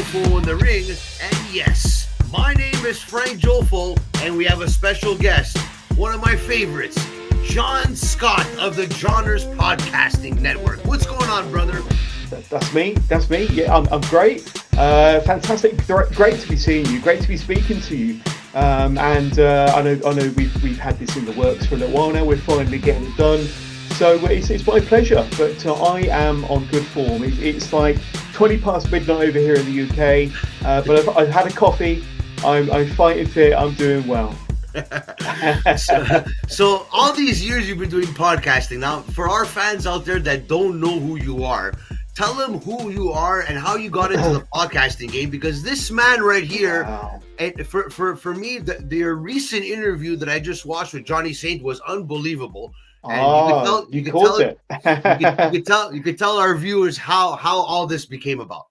JOFO in the ring, and yes, my name is Frank JOFO, and we have a special guest, one of my favorites, John Scott of the Joners Podcasting Network. What's going on, brother? That's me. Yeah, I'm great. Fantastic. Great to be seeing you. Great to be speaking to you. I know we've had this in the works for a little while now. We're finally getting it done. So it's my pleasure. But I am on good form. It's like 20 past midnight over here in the UK. But I've had a coffee. I'm fighting fit. I'm doing well. so all these years you've been doing podcasting. Now, for our fans out there that don't know who you are, tell them who you are and how you got into the podcasting game, because this man right here, wow. And for me, the recent interview that I just watched with Johnny Saint was unbelievable. And you could tell our viewers how all this became about.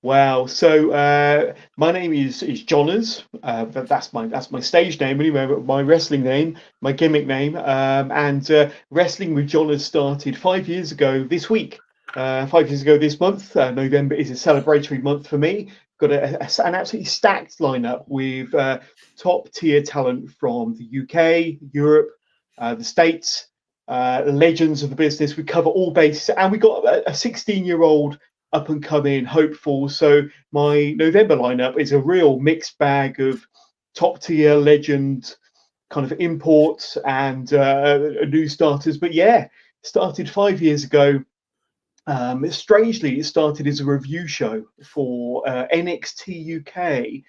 Wow. So my name is Joners. That's my stage name anyway, my wrestling name, my gimmick name. And Wrestling with Joners started 5 years ago this week. 5 years ago this month. November is a celebratory month for me. Got an absolutely stacked lineup with top tier talent from the UK, Europe, the States, legends of the business. We cover all bases, and we got a 16-year-old up and coming, hopeful. So my November lineup is a real mixed bag of top tier legend kind of imports and new starters. But yeah, started 5 years ago. Strangely, it started as a review show for NXT UK,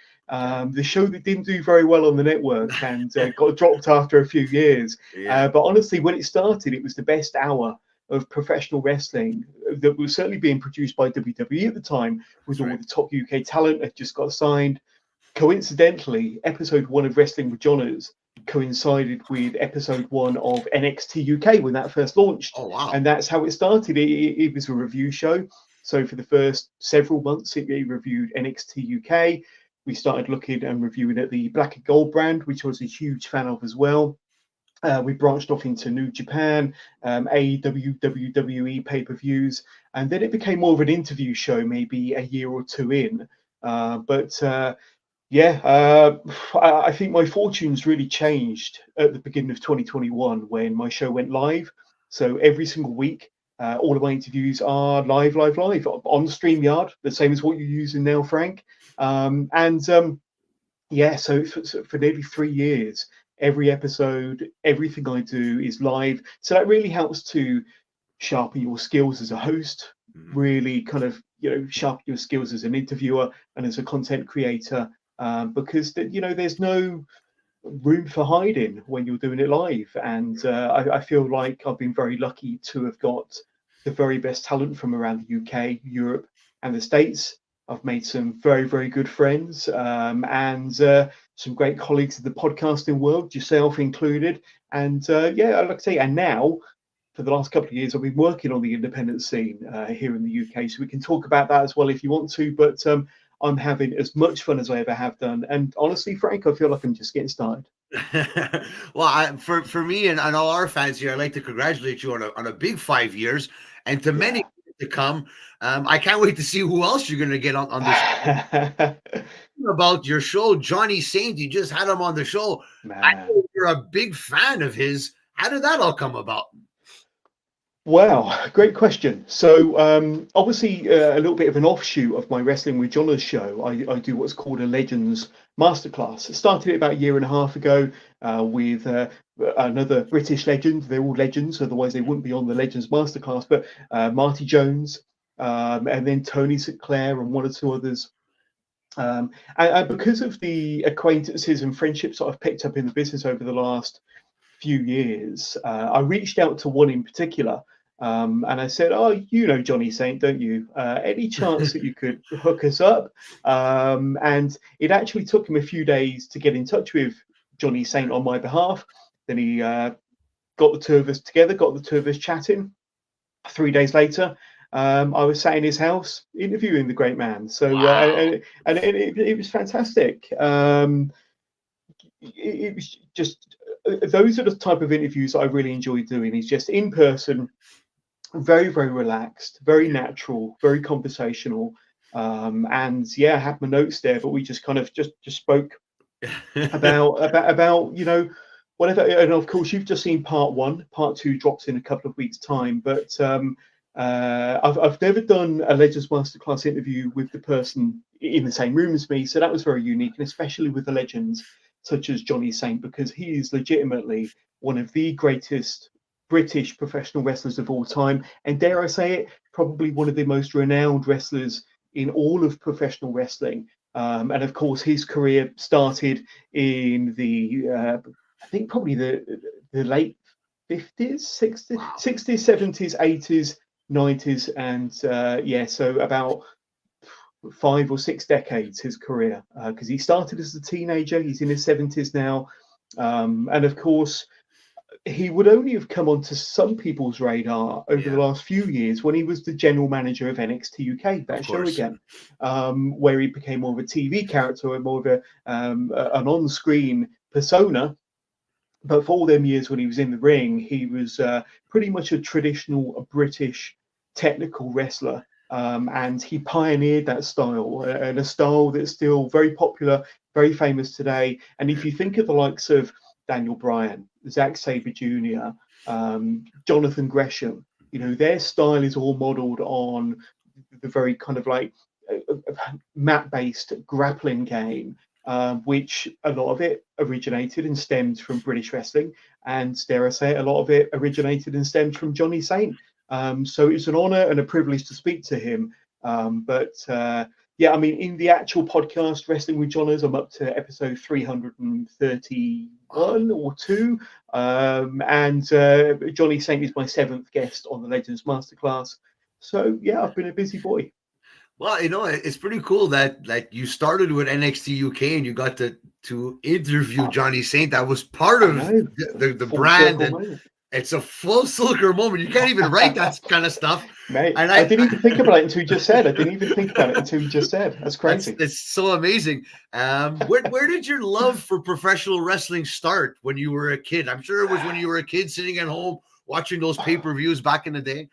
the show that didn't do very well on the network and got dropped after a few years. Yeah. But honestly, when it started, it was the best hour of professional wrestling that was certainly being produced by WWE at the time, with all the top UK talent had just got signed. Coincidentally, episode 1 of Wrestling with Joners coincided with episode 1 of NXT UK when that first launched. Oh, wow. And that's how it started. It was a review show. So for the first several months, it reviewed NXT UK. We started looking and reviewing at the Black and Gold brand, which I was a huge fan of as well. We branched off into New Japan, AEW, WWE pay-per-views, and then it became more of an interview show maybe a year or two in. I think my fortunes really changed at the beginning of 2021 when my show went live. So every single week, all of my interviews are live on the StreamYard, the same as what you're using now, Frank. So for nearly 3 years, every episode, everything I do is live. So that really helps to sharpen your skills as a host, really kind of, sharpen your skills as an interviewer and as a content creator. Because there's no room for hiding when you're doing it live, and I feel like I've been very lucky to have got the very best talent from around the UK, Europe, and the States. I've made some very, very good friends and some great colleagues in the podcasting world, yourself included. And I'd like to say, and now for the last couple of years, I've been working on the independent scene here in the UK, so we can talk about that as well if you want to. But I'm having as much fun as I ever have done. And honestly, Frank, I feel like I'm just getting started. Well, for me and all our fans here, I'd like to congratulate you on a big 5 years, and to many to come. I can't wait to see who else you're going to get on this. About your show, Johnny Saint, you just had him on the show. Man. I know you're a big fan of his. How did that all come about? Wow, great question. So obviously a little bit of an offshoot of my Wrestling with Joners show. I do what's called a Legends Masterclass. It started about a year and a half ago with another British legend. They're all legends, otherwise they wouldn't be on the Legends Masterclass. But Marty Jones, and then Tony St. Clair and one or two others. And because of the acquaintances and friendships that I've picked up in the business over the last few years, I reached out to one in particular, and I said, you know Johnny Saint, don't you? Any chance that you could hook us up? And it actually took him a few days to get in touch with Johnny Saint on my behalf. Then he got the two of us together, got the two of us chatting. 3 days later, I was sat in his house interviewing the great man. So wow. and it was fantastic. It was just, those are the type of interviews that I really enjoy doing. Is just in person, very, very relaxed, very natural, very conversational. And yeah, I had my notes there, but we just kind of just spoke about whatever. And of course, you've just seen part one. Part two drops in a couple of weeks' time. But I've never done a Legends Masterclass interview with the person in the same room as me, so that was very unique, and especially with the legends such as Johnny Saint, because he is legitimately one of the greatest British professional wrestlers of all time, and dare I say it, probably one of the most renowned wrestlers in all of professional wrestling. And of course, his career started in I think probably the late 50s, 60s, Wow. 60s, 70s, 80s, 90s, and so about 5 or 6 decades his career, because he started as a teenager. He's in his 70s now, and of course he would only have come onto some people's radar over the last few years when he was the general manager of NXT UK, that show again, where he became more of a TV character and more of an on-screen persona. But for all them years when he was in the ring, he was pretty much a traditional British technical wrestler. And he pioneered that style, and a style that's still very popular, very famous today. And if you think of the likes of Daniel Bryan, Zack Sabre Jr., Jonathan Gresham, their style is all modeled on the very kind of like map-based grappling game, which a lot of it originated and stemmed from British wrestling, and dare I say it, a lot of it originated and stemmed from Johnny Saint. So it's an honor and a privilege to speak to him. Yeah, I mean, in the actual podcast, Wrestling with Joners, I'm up to episode 331 or 2. And Johnny Saint is my 7th guest on the Legends Masterclass. So, yeah, I've been a busy boy. Well, it's pretty cool that you started with NXT UK and you got to interview Johnny Saint. That was part of the brand. And it's a full circle moment. You can't even write that kind of stuff. Mate, and I didn't even think about it until you just said. That's crazy. It's so amazing. Where did your love for professional wrestling start when you were a kid? I'm sure it was when you were a kid sitting at home watching those pay-per-views back in the day.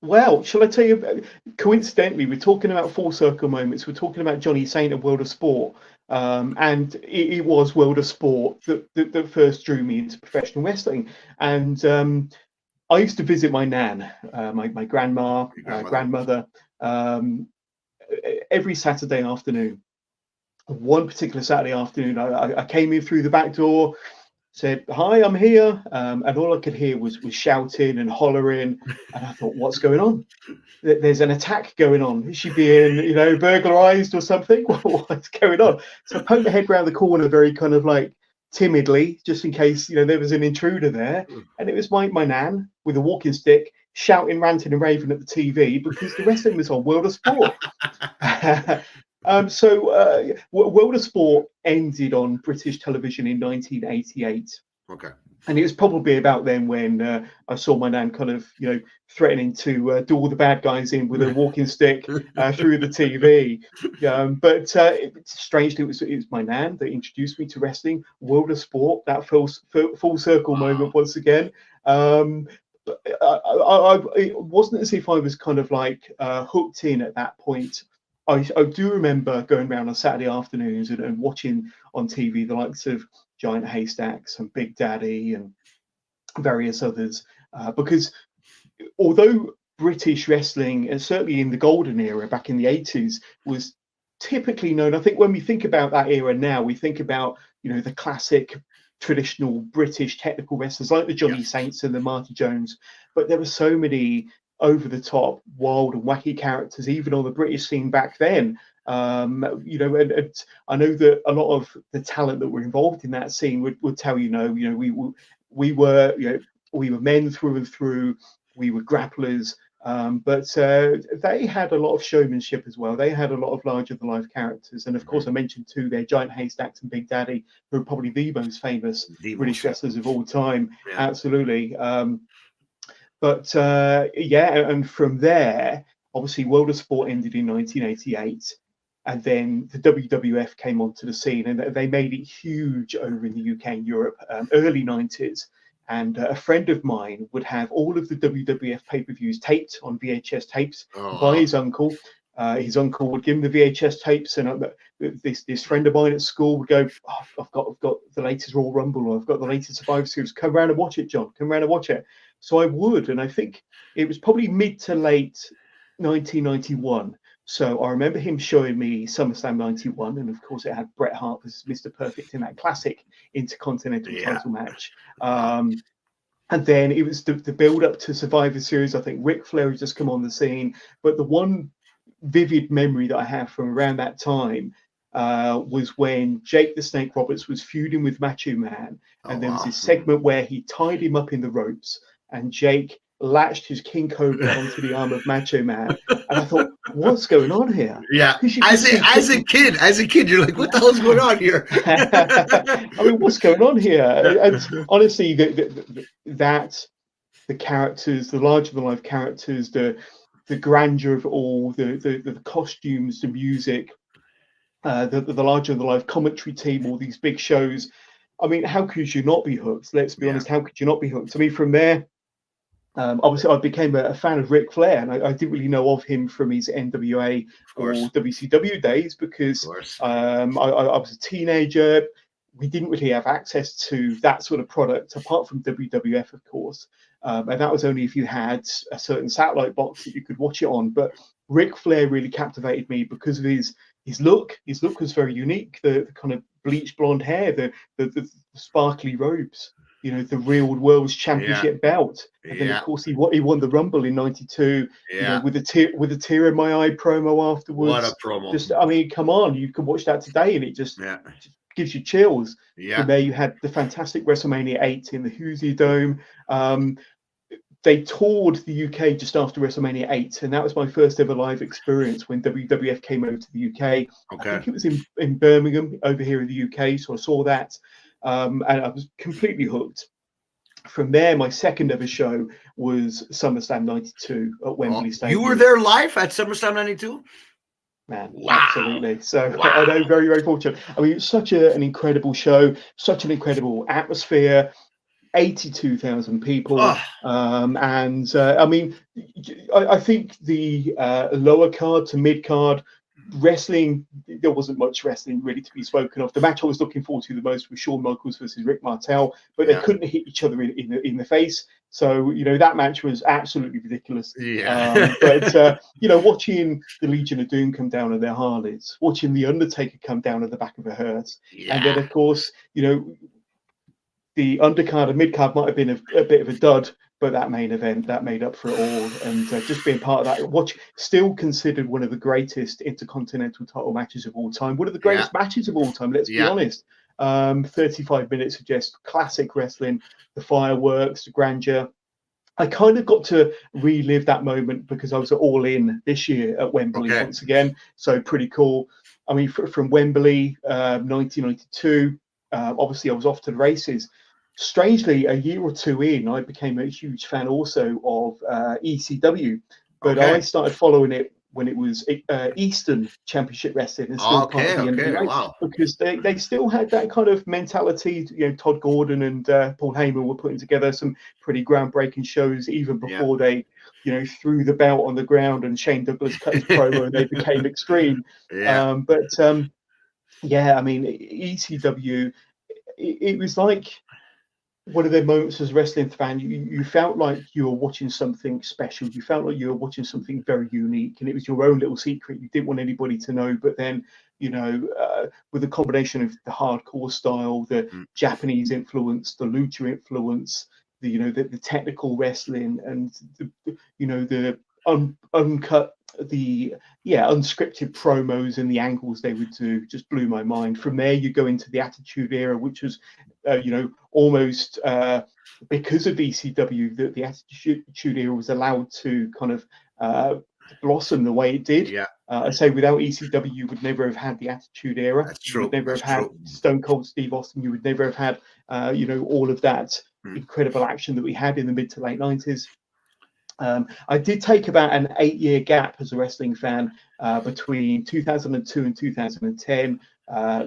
Well, shall I tell you, coincidentally, we're talking about full circle moments. We're talking about Johnny Saint and World of Sport. And it was World of Sport that first drew me into professional wrestling. And I used to visit my nan, my grandmother, every Saturday afternoon. One particular Saturday afternoon, I came in through the back door, said, "Hi, I'm here," and all I could hear was shouting and hollering, and I thought, "What's going on? There's an attack going on. Is she being, burglarized or something? What's going on?" So I poked my head around the corner, very kind of like timidly, just in case there was an intruder there, and it was my nan with a walking stick, shouting, ranting, and raving at the TV because the wrestling was on World of Sport. So World of Sport ended on British television in 1988. Okay. And it was probably about then when I saw my nan kind of, threatening to do all the bad guys in with a walking stick through the TV. But strangely, it was my nan that introduced me to wrestling, World of Sport, that full circle moment once again. It wasn't as if I was kind of like hooked in at that point. I do remember going around on Saturday afternoons and watching on TV the likes of Giant Haystacks and Big Daddy and various others, because although British wrestling, and certainly in the golden era back in the 80s, was typically known, I think when we think about that era now, we think about the classic traditional British technical wrestlers like the Johnny Saints and the Marty Jones, but there were so many over the top, wild and wacky characters, even on the British scene back then. And I know that a lot of the talent that were involved in that scene would tell we were men through and through. We were grapplers, but they had a lot of showmanship as well. They had a lot of larger than life characters, and of course, I mentioned too their Giant Haystacks and Big Daddy, who are probably the most famous British wrestlers of all time. Yeah. Absolutely. But and from there, obviously, World of Sport ended in 1988, and then the WWF came onto the scene, and they made it huge over in the UK and Europe, early 90s. And a friend of mine would have all of the WWF pay-per-views taped on VHS tapes by his uncle. His uncle would give him the VHS tapes, and this friend of mine at school would go, oh, I've got the latest Royal Rumble, or I've got the latest Survivor Series. Come round and watch it, John. Come round and watch it. So I would, and I think it was probably mid to late 1991. So I remember him showing me SummerSlam 91, and of course it had Bret Hart as Mr. Perfect in that classic Intercontinental title match. And then it was the build up to Survivor Series. I think Ric Flair had just come on the scene. But the one vivid memory that I have from around that time was when Jake the Snake Roberts was feuding with Macho Man. And there was this segment where he tied him up in the ropes, and Jake latched his King Cobra onto the arm of Macho Man. And I thought, what's going on here? Yeah. As a kid, you're like, what the hell's going on here? I mean, what's going on here? And honestly, the characters, the larger than life characters, the grandeur of all, the costumes, the music, the larger than life commentary team, all these big shows. I mean, how could you not be hooked? Let's be honest, how could you not be hooked? I mean, from there, obviously, I became a fan of Ric Flair, and I didn't really know of him from his NWA or WCW days because I was a teenager. We didn't really have access to that sort of product apart from WWF, of course. And that was only if you had a certain satellite box that you could watch it on. But Ric Flair really captivated me because of his look. His look was very unique. The kind of bleached blonde hair, the sparkly robes. You know, the real world's championship belt, and then of course he won the Rumble in '92. You know, with a tear in my eye promo afterwards. What a promo! Just, I mean, come on, you can watch that today, and it just gives you chills. From there, you had the fantastic WrestleMania 8 in the Hoosier Dome. They toured the UK just after WrestleMania 8, and that was my first ever live experience when WWF came over to the UK. I think it was in Birmingham over here in the UK, so I saw that. And I was completely hooked. From there, my second ever show was SummerSlam 92 at Wembley Stadium. You were there live at SummerSlam 92? Man, absolutely. So I know, very, very fortunate. I mean, it's such an incredible show, such an incredible atmosphere. 82,000 people. I mean, I think the lower card to mid card wrestling, there wasn't much wrestling really to be spoken of. The match I was looking forward to the most was Shawn Michaels versus Rick Martel, but they couldn't hit each other in the face. So, you know, that match was absolutely ridiculous. But, you know, watching the Legion of Doom come down on their Harleys, watching The Undertaker come down at the back of a hearse. And then, of course, you know, the undercard and midcard might have been a bit of a dud, but that main event, that made up for it all. And just being part of that, still considered one of the greatest intercontinental title matches of all time. One of the greatest matches of all time, let's be honest. 35 minutes of just classic wrestling, the fireworks, the grandeur. I kind of got to relive that moment because I was All In this year at Wembley once again. So pretty cool. I mean, from Wembley, 1992, obviously I was off to the races. Strangely, a year or two in, I became a huge fan also of ECW, but I started following it when it was Eastern Championship Wrestling and still part of the NWA, because they still had that kind of mentality. You know, Todd Gordon and Paul Heyman were putting together some pretty groundbreaking shows even before they, you know, threw the belt on the ground and Shane Douglas cut his promo and they became Extreme. I mean, ECW, it was like one of the moments as a wrestling fan, you felt like you were watching something special. You felt like you were watching something very unique, and it was your own little secret. You didn't want anybody to know. But then, you know, with the combination of the hardcore style, the Japanese influence, the lucha influence, the technical wrestling, and the uncut, unscripted promos and the angles they would do just blew my mind. From there, you go into the Attitude Era, which was, almost because of ECW, the Attitude Era was allowed to kind of blossom the way it did. I say without ECW, you would never have had the Attitude Era. That's true. You would never have had Stone Cold Steve Austin. You would never have had, all of that incredible action that we had in the mid to late 90s. I did take about an 8-year gap as a wrestling fan between 2002 and 2010,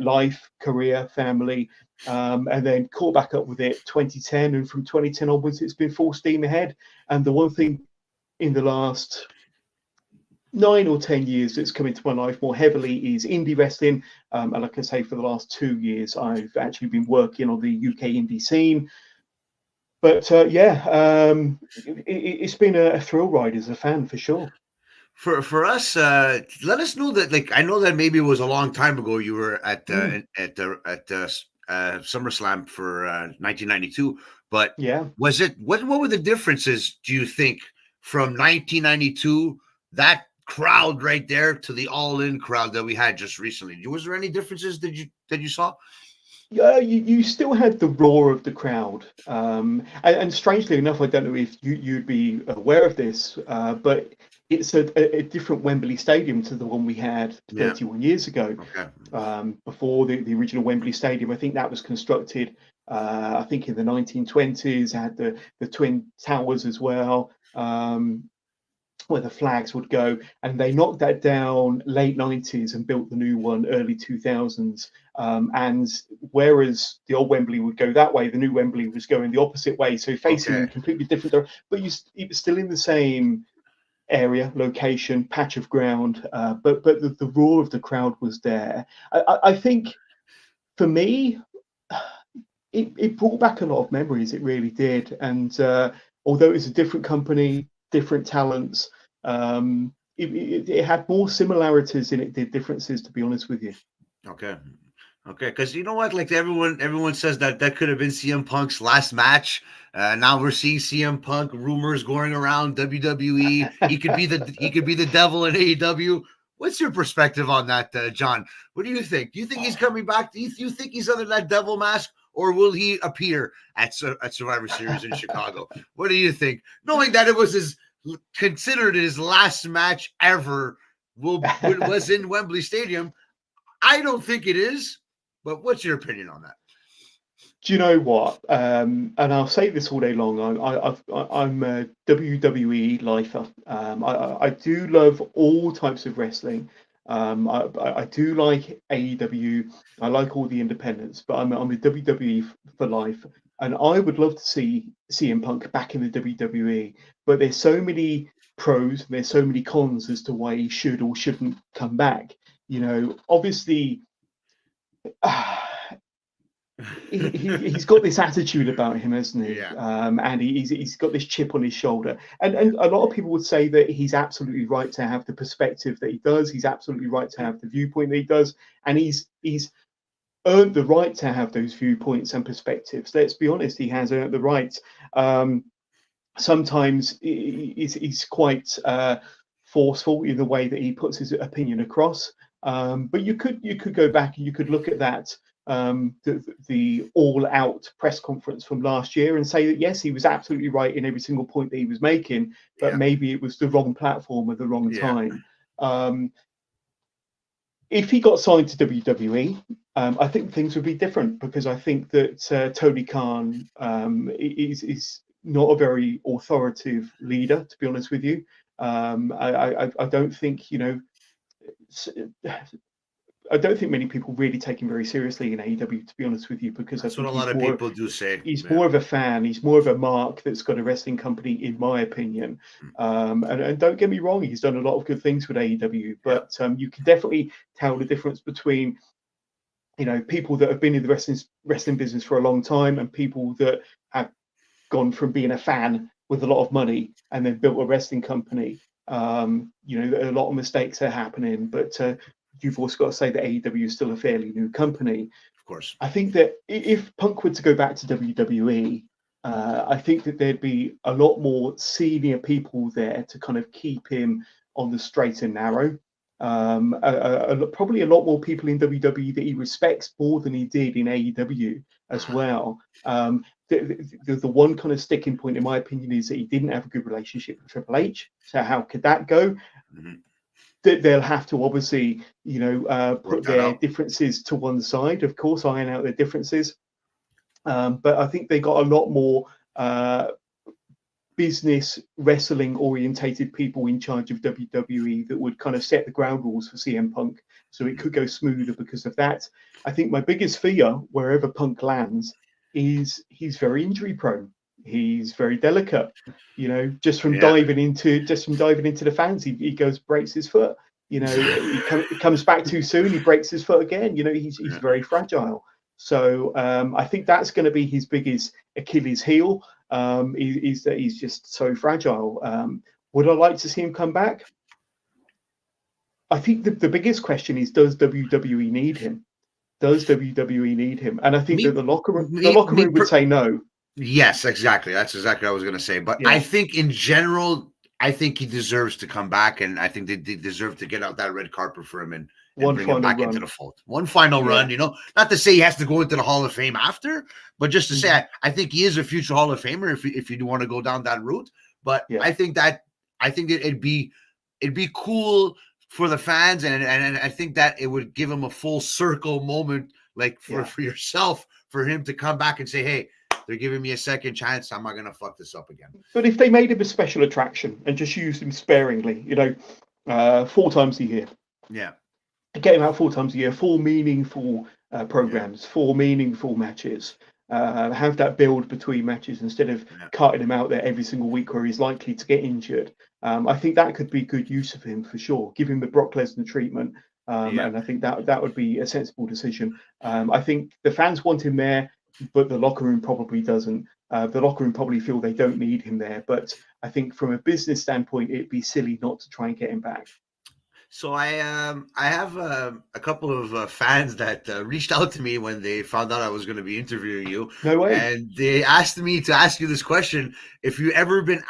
life, career, family, and then caught back up with it 2010. And from 2010 onwards, it's been full steam ahead. And the one thing in the last 9 or 10 years that's come into my life more heavily is indie wrestling. And like I say, for the last 2 years, I've actually been working on the UK indie scene. But it's been a thrill ride as a fan for sure. For us, let us know that. Like, I know that maybe it was a long time ago. You were at SummerSlam for 1992, but Yeah. was it what were the differences? Do you think from 1992, that crowd right there, to the All In crowd that we had just recently? Was there any differences that you saw? Yeah, you still had the roar of the crowd, and strangely enough, I don't know if you'd be aware of this, but it's a different Wembley Stadium to the one we had Yeah. 31 years ago. Okay. Before the original Wembley Stadium, I think that was constructed, I think in the 1920s. It had the Twin Towers as well. Where the flags would go, and they knocked that down late 90s and built the new one early 2000s. And whereas the old Wembley would go that way, the new Wembley was going the opposite way, so facing Okay. in completely different. But it was still in the same area, location, patch of ground. But the roar of the crowd was there. I think for me, it brought back a lot of memories. It really did. And although it was a different company, different talents, it had more similarities than it did differences, to be honest with you. Okay. Okay, because you know what? Like, everyone says that that could have been CM Punk's last match. Now we're seeing CM Punk rumors going around WWE. He could be the devil in AEW. What's your perspective on that, John? What do you think? Do you think he's coming back? Do you think he's under that devil mask, or will he appear at Survivor Series in Chicago? What do you think? Knowing that it was considered his last match ever, was in Wembley Stadium. I don't think it is. But what's your opinion on that? Do you know what? And I'll say this all day long. I'm a WWE lifer. I do love all types of wrestling. I do like AEW. I like all the independents, but I'm a WWE for life. And I would love to see CM Punk back in the WWE. But there's so many pros, and there's so many cons as to why he should or shouldn't come back. Obviously. He's got this attitude about him, hasn't he? Yeah. And he's got this chip on his shoulder. And a lot of people would say that he's absolutely right to have the perspective that he does. He's absolutely right to have the viewpoint that he does. And he's earned the right to have those viewpoints and perspectives. Let's be honest, he has earned the right. Sometimes he's quite forceful in the way that he puts his opinion across. But you could go back and you could look at that. The all-out press conference from last year and say that yes, he was absolutely right in every single point that he was making, but maybe it was the wrong platform at the wrong time. If he got signed to WWE, I think things would be different, because I think that Tony Khan is not a very authoritative leader, to be honest with you. I don't think I don't think many people really take him very seriously in AEW, to be honest with you, because That's I think what a lot of people do say. He's more of a fan. He's more of a mark that's got a wrestling company, in my opinion. And don't get me wrong, he's done a lot of good things with AEW, but you can definitely tell the difference between people that have been in the wrestling business for a long time and people that have gone from being a fan with a lot of money and then built a wrestling company. A lot of mistakes are happening, but you've also got to say that AEW is still a fairly new company. Of course. I think that if Punk were to go back to WWE, I think that there'd be a lot more senior people there to kind of keep him on the straight and narrow. Probably a lot more people in WWE that he respects more than he did in AEW as well. The one kind of sticking point, in my opinion, is that he didn't have a good relationship with Triple H. So how could that go? They'll have to obviously, put their differences to one side, of course, iron out their differences. But I think they got a lot more business wrestling orientated people in charge of WWE that would kind of set the ground rules for CM Punk, so it could go smoother because of that. I think my biggest fear, wherever Punk lands, is he's very injury prone. He's very delicate. Just from Yeah. diving into the fans, he goes, breaks his foot. He comes back too soon. He breaks his foot again. He's very fragile. So I think that's going to be his biggest Achilles heel. Is that he's just so fragile. Would I like to see him come back? I think the biggest question is, does WWE need him? Does WWE need him? And I think that the locker room would say no. Yes, exactly. That's exactly what I was going to say. But I think in general, I think he deserves to come back, and I think they deserve to get out that red carpet for him and bring him back into the fold. One final run, not to say he has to go into the Hall of Fame after, but just to say I think he is a future Hall of Famer if you do want to go down that route. But I think it'd be cool for the fans, and I think that it would give him a full circle moment, like for yourself, for him to come back and say, hey, they're giving me a second chance. I'm not going to fuck this up again. But if they made him a special attraction and just used him sparingly, 4 times a year. Yeah. Get him out 4 times a year, 4 meaningful programs, 4 meaningful matches. Have that build between matches instead of cutting him out there every single week where he's likely to get injured. I think that could be good use of him for sure. Give him the Brock Lesnar treatment. And I think that would be a sensible decision. I think the fans want him there, but the locker room probably doesn't. The locker room probably feel they don't need him there. But I think from a business standpoint, it'd be silly not to try and get him back. So I have a couple of fans that reached out to me when they found out I was going to be interviewing you. No way. And they asked me to ask you this question: If you ever been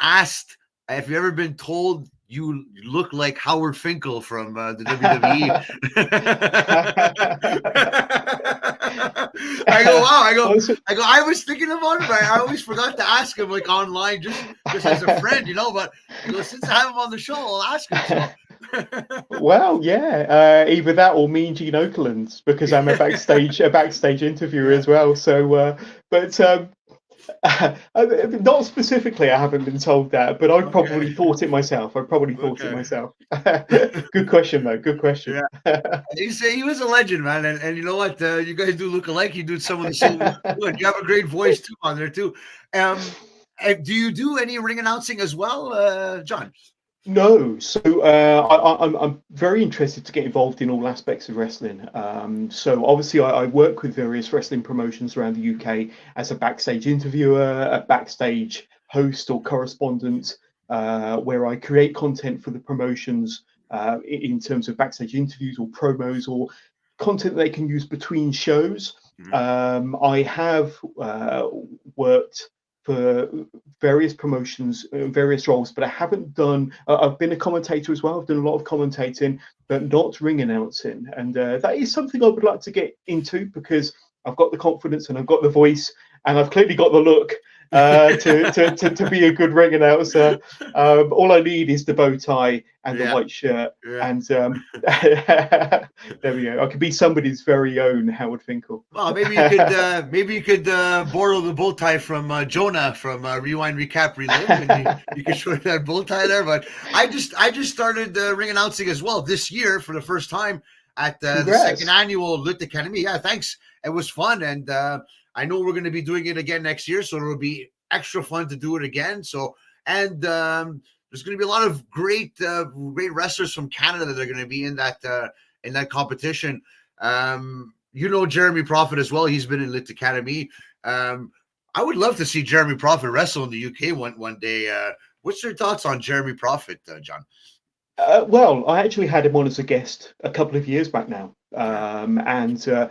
told you look like Howard Finkel from the WWE? I go, wow. I was thinking about it, but I always forgot to ask him like online, just as a friend, But I go, since I have him on the show, I'll ask him. So. Well, either that or me and Gene Okerlund, because I'm a backstage interviewer as well. So, not specifically, I haven't been told that, but I've probably thought it myself. Good question, though. Good question. Yeah. He was a legend, man. And you know what? You guys do look alike. You do some of the same. You have a great voice too on there too. Do you do any ring announcing as well, John? No, so I'm very interested to get involved in all aspects of wrestling. So obviously I work with various wrestling promotions around the UK as a backstage interviewer, a backstage host or correspondent, where I create content for the promotions in terms of backstage interviews or promos or content they can use between shows. I have worked for various promotions, various roles, but I haven't done. I've been a commentator as well. I've done a lot of commentating, but not ring announcing, and that is something I would like to get into because I've got the confidence and I've got the voice and I've clearly got the look to be a good ring announcer. All I need is the bow tie and the white shirt, and there we go. I could be somebody's very own Howard Finkel. Well, maybe you could borrow the bow tie from Jonah from Rewind Recap Relive, and you could show that bow tie there. But I just started ring announcing as well this year for the first time at the second annual Lit Academy. Yeah, thanks. It was fun, and I know we're going to be doing it again next year, so it'll be extra fun to do it again. So, and there's going to be a lot of great wrestlers from Canada that are going to be in that competition. Jeremy Prophet as well. He's been in Lit Academy. I would love to see Jeremy Prophet wrestle in the UK one day. What's your thoughts on Jeremy Prophet, John? Well, I actually had him on as a guest a couple of years back now, and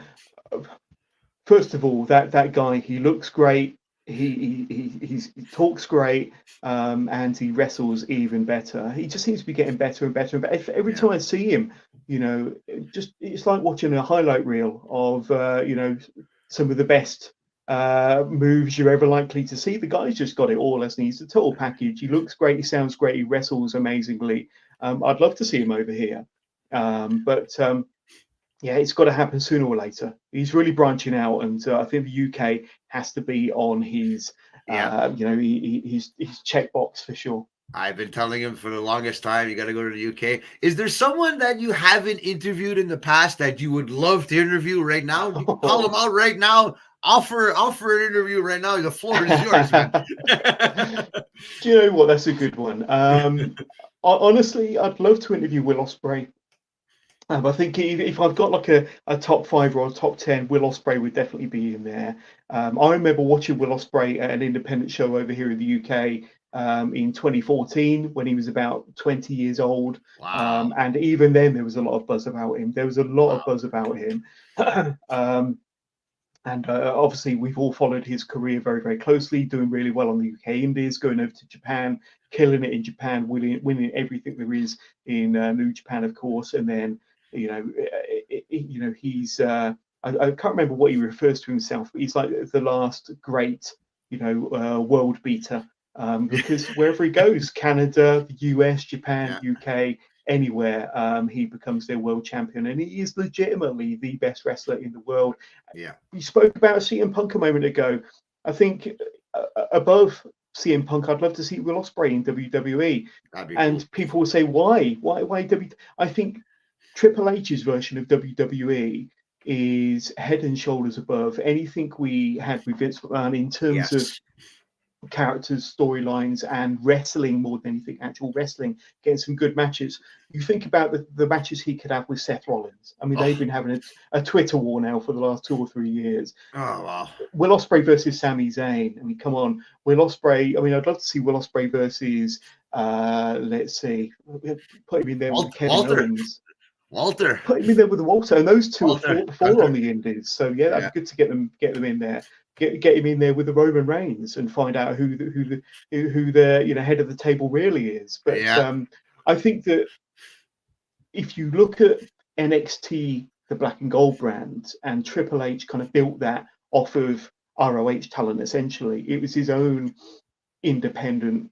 first of all, that guy, he looks great. He talks great, and he wrestles even better. He just seems to be getting better and better. But every time I see him, it's like watching a highlight reel of some of the best moves you're ever likely to see. The guy's just got it all, as he's a total package. He looks great. He sounds great. He wrestles amazingly. I'd love to see him over here, yeah, it's got to happen sooner or later. He's really branching out, and I think the UK has to be on his, his checkbox for sure. I've been telling him for the longest time, you got to go to the UK. Is there someone that you haven't interviewed in the past that you would love to interview right now? You can call him out right now. offer an interview right now. The floor is yours, man. Do you know what? That's a good one. Honestly, I'd love to interview Will Ospreay. I think if I've got like a top 5 or a top 10, Will Ospreay would definitely be in there. I remember watching Will Ospreay at an independent show over here in the UK in 2014 when he was about 20 years old. Wow. And even then, there was a lot of buzz about him. There was a lot Wow. of buzz about him. And obviously, we've all followed his career very, very closely, doing really well on the UK Indies, going over to Japan, killing it in Japan, winning everything there is in New Japan, of course. And then, he's I can't remember what he refers to himself, but he's like the last great, world beater. Because wherever he goes, Canada, the US, Japan, Yeah. UK, anywhere, he becomes their world champion, and he is legitimately the best wrestler in the world. Yeah. We spoke about CM Punk a moment ago. I think above CM Punk, I'd love to see Will Ospreay in WWE. That'd be And cool. people will say, why I think Triple H's version of WWE is head and shoulders above anything we had with Vince McMahon in terms of Yes. characters, storylines, and wrestling more than anything, actual wrestling, getting some good matches. You think about the matches he could have with Seth Rollins. I mean, they've been having a Twitter war now for the last 2 or 3 years. Oh, wow. Will Ospreay versus Sami Zayn. I mean, come on. Will Ospreay, I mean, I'd love to see Will Ospreay versus, let's see, put him in there with Kevin Owens. Walter. Put him in there with Walter, and those two Walter. have fought before on the Indies. So yeah, that'd be good to get them in there. Get him in there with the Roman Reigns and find out who the head of the table really is. But I think that if you look at NXT, the Black and Gold brand, and Triple H kind of built that off of ROH talent, essentially, it was his own independent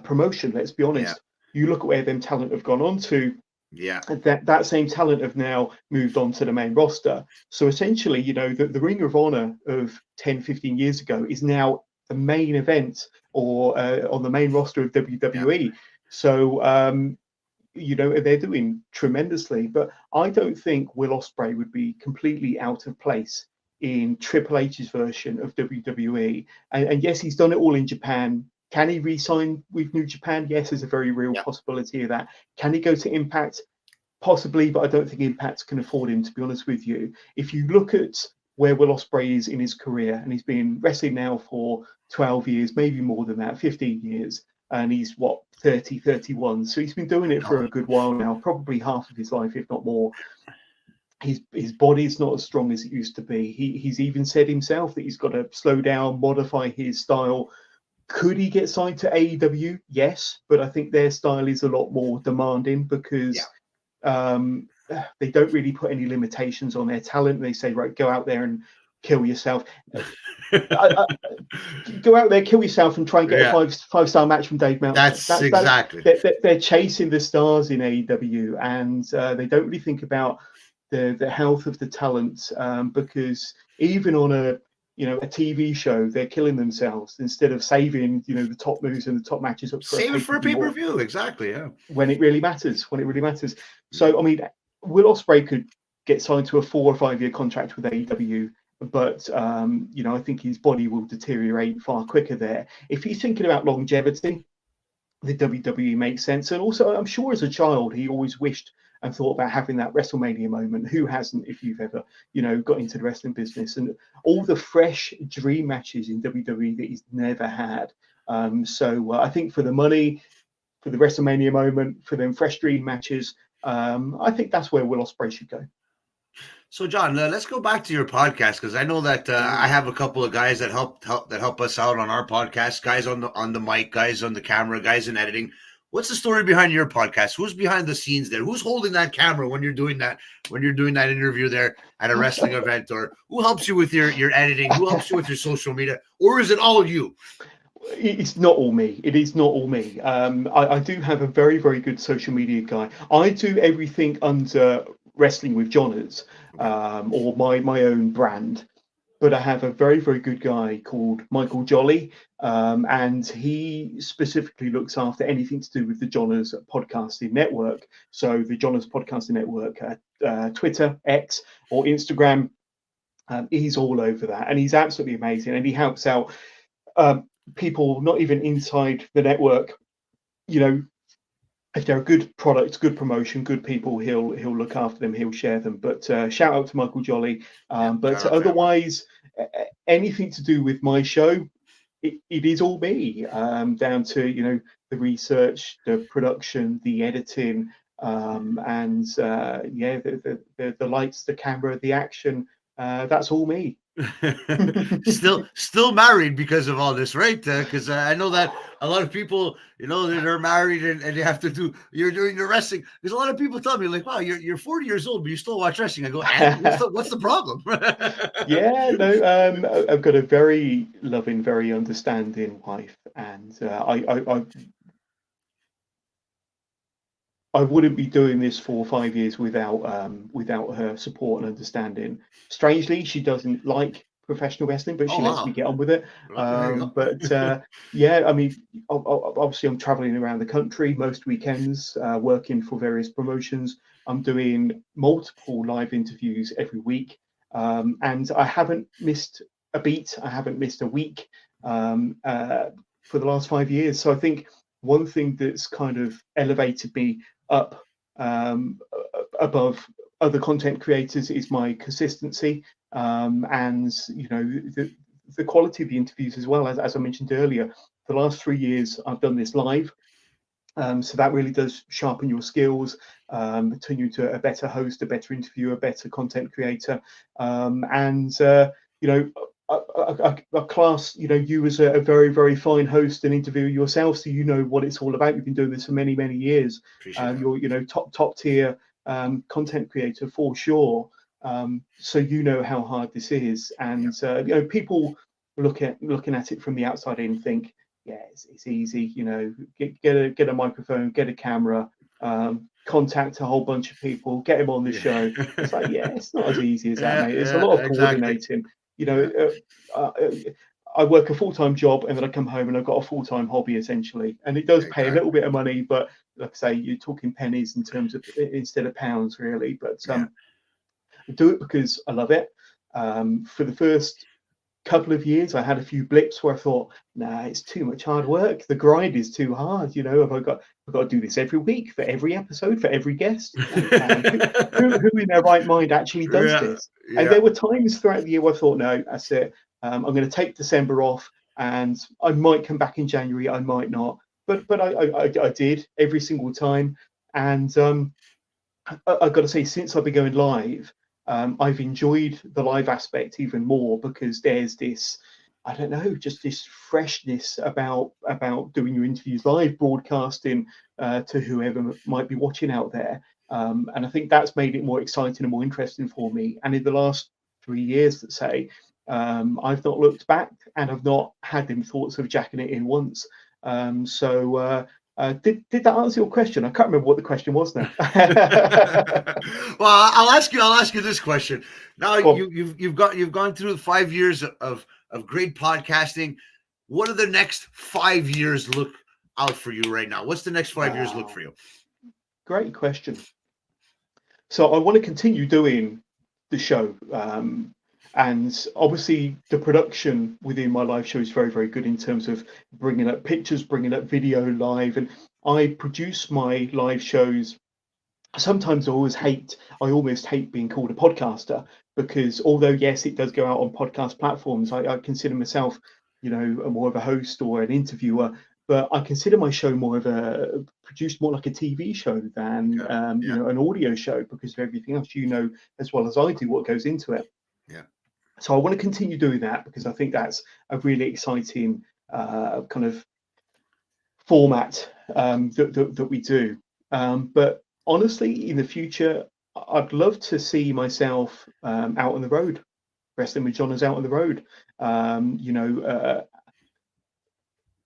promotion. Let's be honest. You look at where them talent have gone on to. Yeah. That same talent have now moved on to the main roster. So essentially, the Ring of Honor of 10, 15 years ago is now the main event or on the main roster of WWE. Yeah. So, they're doing tremendously. But I don't think Will Ospreay would be completely out of place in Triple H's version of WWE. And yes, he's done it all in Japan. Can he re-sign with New Japan? Yes, there's a very real possibility of that. Can he go to Impact? Possibly, but I don't think Impact can afford him, to be honest with you. If you look at where Will Ospreay is in his career, and he's been wrestling now for 12 years, maybe more than that, 15 years, and he's, 30, 31. So he's been doing it for a good while now, probably half of his life, if not more. His body's not as strong as it used to be. He's even said himself that he's got to slow down, modify his style. Could he get signed to AEW? Yes, but I think their style is a lot more demanding because they don't really put any limitations on their talent. They say, right, go out there and kill yourself. Go out there, kill yourself, and try and get a five-star match from Dave Meltzer. That's exactly. They're chasing the stars in AEW, and they don't really think about the health of the talent because even on a TV show, they're killing themselves instead of saving, the top moves and the top matches up for save it for a pay-per-view. Exactly. Yeah. When it really matters. So, I mean, Will Ospreay could get signed to a 4 or 5 year contract with AEW, but, I think his body will deteriorate far quicker there. If he's thinking about longevity, the WWE makes sense. And also, I'm sure as a child, he always wished and thought about having that WrestleMania moment. Who hasn't, if you've ever, got into the wrestling business, and all the fresh dream matches in WWE that he's never had. So I think for the money, for the WrestleMania moment, for them fresh dream matches, I think that's where Will Ospreay should go. So, John, let's go back to your podcast because I know that I have a couple of guys that help us out on our podcast. Guys on the mic, guys on the camera, guys in editing. What's the story behind your podcast? Who's behind the scenes there? Who's holding that camera when you're doing that interview there at a wrestling event? Or who helps you with your editing? Who helps you with your social media? Or is it all you? It's not all me. It is not all me. I do have a very, very good social media guy. I do everything under Wrestling with Joners, or my own brand. But I have a very, very good guy called Michael Jolly, and he specifically looks after anything to do with the Joners Podcasting Network. So the Joners Podcasting Network, Twitter, X, or Instagram. He's all over that, and he's absolutely amazing, and he helps out people not even inside the network. You know, if they're a good product, good promotion, good people, he'll look after them, he'll share them. But shout out to Michael Jolly. Yeah, But shout out to him. otherwise, anything to do with my show, it is all me, down to the research, the production, the editing, and the lights, the camera, the action. That's all me. still married because of all this, right? Because I know that a lot of people, they're married and they have to do. You're doing the wrestling. There's a lot of people tell me like, "Wow, you're 40 years old, but you still watch wrestling." I go, "And what's the problem?" Yeah, no, I've got a very loving, very understanding wife, and I wouldn't be doing this for 5 years without her support and understanding. Strangely, she doesn't like professional wrestling, but Oh she lets me wow, get on with it. well, there you But yeah, I mean, obviously, I'm traveling around the country most weekends, working for various promotions. I'm doing multiple live interviews every week, and I haven't missed a beat. I haven't missed a week for the last 5 years. So I think one thing that's kind of elevated me up above other content creators is my consistency, and the quality of the interviews as well. As I mentioned earlier, the last 3 years I've done this live, so that really does sharpen your skills, turn you into a better host, a better interviewer, a better content creator, and you know. I class you as a very, very fine host and interviewer yourself, so you know what it's all about. You've been doing this for many, many years. appreciate that. You're top tier content creator for sure. So you know how hard this is, and people looking at it from the outside in think, yeah, it's easy. Get a microphone, get a camera, contact a whole bunch of people, get them on the show. It's like, yeah, it's not as easy as that, Yeah, mate. There's a yeah, lot of exactly. coordinating. Yeah. I work a full-time job and then I come home and I've got a full-time hobby essentially, and it does pay a little Exactly. bit of money, but like I say, you're talking pennies in terms of instead of pounds, really. But Yeah. I do it because I love it. For the first couple of years, I had a few blips where I thought, nah, it's too much hard work. The grind is too hard. I've got to do this every week for every episode, for every guest. Who in their right mind actually does Yeah, this? And yeah. there were times throughout the year where I thought, no, that's it. I'm going to take December off, and I might come back in January. I might not, but I did every single time. And I've got to say, since I've been going live, I've enjoyed the live aspect even more because there's this, I don't know, just this freshness about doing your interviews live, broadcasting to whoever might be watching out there. And I think that's made it more exciting and more interesting for me. And in the last 3 years, let's say, I've not looked back and I've not had them thoughts of jacking it in once. Did that answer your question? I can't remember what the question was now. Well, I'll ask you this question. Now Cool. you've gone through 5 years of great podcasting. What do the next 5 years look out for you right now? What's the next 5 years look Wow, for you? great question. So I want to continue doing the show, and obviously the production within my live show is very, very good in terms of bringing up pictures, bringing up video live, and I produce my live shows. Sometimes I almost hate being called a podcaster, because although yes, it does go out on podcast platforms, I consider myself, more of a host or an interviewer, but I consider my show more of a produced more like a TV show than Okay. Yeah. an audio show, because of everything else as well as I do what goes into it. Yeah. So I want to continue doing that because I think that's a really exciting kind of format that we do. But honestly, in the future, I'd love to see myself out on the road, wrestling with Joners out on the road.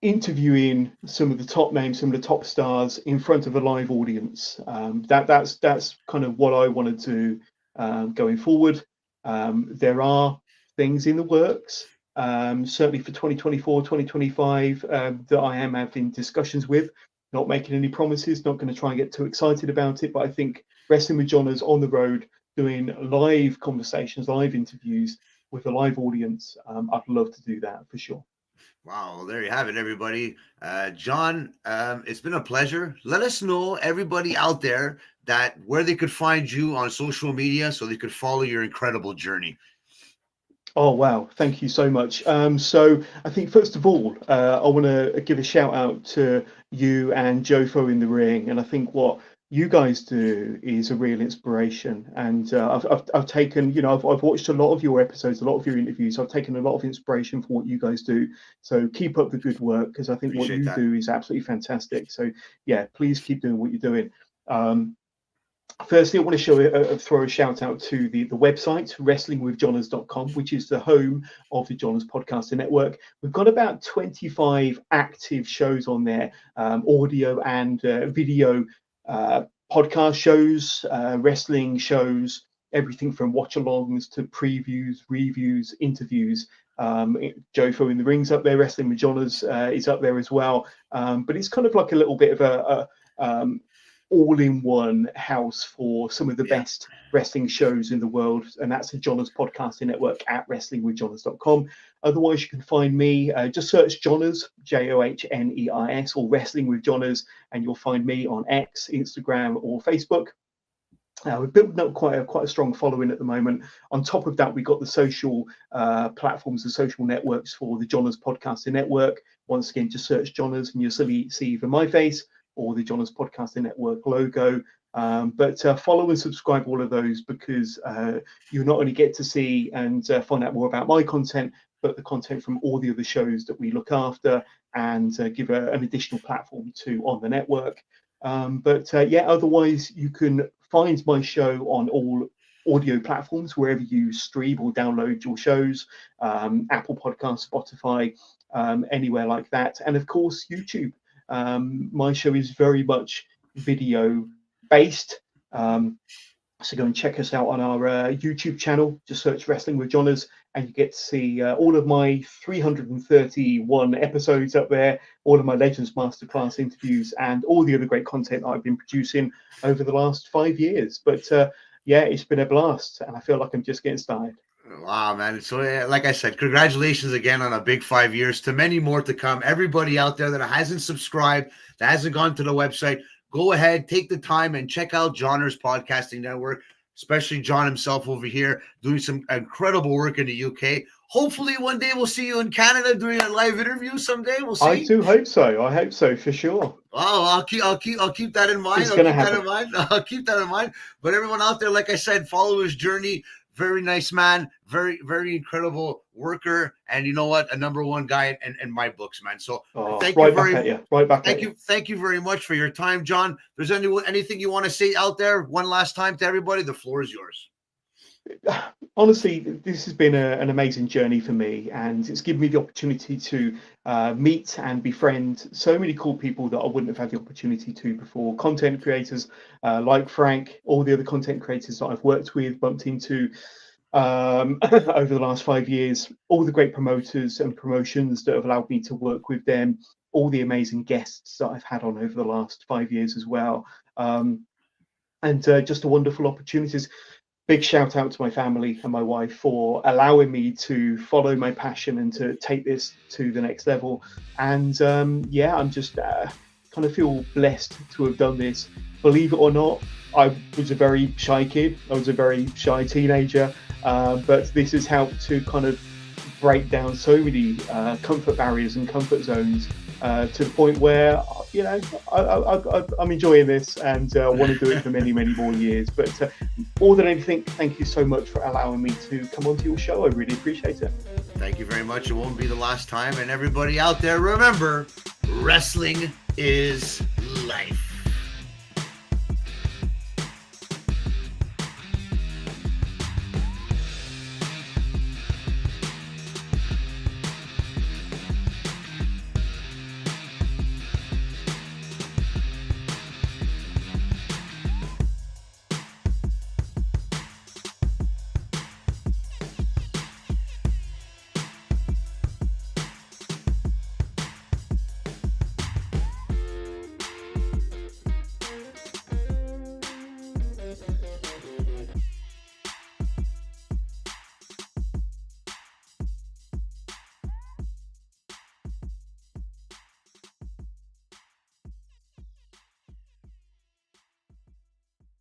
Interviewing some of the top names, some of the top stars in front of a live audience. That's kind of what I want to do going forward. There are things in the works, certainly for 2024, 2025, that I am having discussions with. Not making any promises, not going to try and get too excited about it, but I think wrestling with Joners on the road, doing live conversations, live interviews, with a live audience, I'd love to do that for sure. Wow, well, there you have it, everybody. John, it's been a pleasure. Let us know, everybody out there, that where they could find you on social media so they could follow your incredible journey. Oh, wow. Thank you so much. So I think, first of all, I want to give a shout out to you and Jofo in the ring. And I think what you guys do is a real inspiration. And I've taken, I've watched a lot of your episodes, a lot of your interviews. I've taken a lot of inspiration from what you guys do. So keep up the good work, because I think what Appreciate you that. do is absolutely fantastic. So yeah, please keep doing what you're doing. Firstly, I want to throw a shout out to the website, wrestlingwithjoners.com, which is the home of the Joners Podcasting Network. We've got about 25 active shows on there, audio and video podcast shows, wrestling shows, everything from watch-alongs to previews, reviews, interviews. Jofo in the Ring's up there, Wrestling with Joners is up there as well. But it's kind of like a little bit of a all-in-one house for some of the best wrestling shows in the world, and that's the Joners Podcasting Network at wrestlingwithjoners.com. Otherwise, you can find me, just search Joners, Johneis, or Wrestling with Joners, and you'll find me on X, Instagram, or Facebook. We're building up quite a strong following at the moment. On top of that, we've got the social platforms, the social networks for the Joners Podcasting Network. Once again, just search Joners and you'll see either my face or the Joners Podcasting Network logo. But follow and subscribe all of those, because you not only get to see and find out more about my content, but the content from all the other shows that we look after and give an additional platform to on the network. Otherwise, you can find my show on all audio platforms, wherever you stream or download your shows, Apple Podcasts, Spotify, anywhere like that. And of course, YouTube. My show is very much video based. So go and check us out on our YouTube channel. Just search Wrestling with Joners, and you get to see all of my 331 episodes up there, all of my Legends Masterclass interviews, and all the other great content that I've been producing over the last 5 years. But it's been a blast, and I feel like I'm just getting started. Wow, man. So, like I said, congratulations again on a big 5 years, to many more to come. Everybody out there that hasn't subscribed, that hasn't gone to the website, go ahead, take the time and check out Joners Podcasting Network, especially John himself over here doing some incredible work in the UK. Hopefully one day we'll see you in Canada doing a live interview someday. We'll see. I do hope so. I hope so, for sure. Oh, I'll keep that in mind. I'll keep that in mind. But everyone out there, like I said, follow his journey. Very nice man, very, very incredible worker, and you know what? A number one guy in my books, man. So thank you very much for your time, John. If there's anything you want to say out there one last time to everybody, the floor is yours. Honestly, this has been an amazing journey for me, and it's given me the opportunity to meet and befriend so many cool people that I wouldn't have had the opportunity to before. Content creators like Frank, all the other content creators that I've worked with, bumped into over the last 5 years, all the great promoters and promotions that have allowed me to work with them, all the amazing guests that I've had on over the last 5 years as well, and just the wonderful opportunities. Big shout out to my family and my wife for allowing me to follow my passion and to take this to the next level. And I'm just kind of feel blessed to have done this. Believe it or not, I was a very shy kid. I was a very shy teenager, but this has helped to kind of break down so many comfort barriers and comfort zones to the point where, I'm enjoying this, and I want to do it for many, many more years. But more than anything, thank you so much for allowing me to come onto your show. I really appreciate it. Thank you very much. It won't be the last time. And everybody out there, remember, wrestling is life.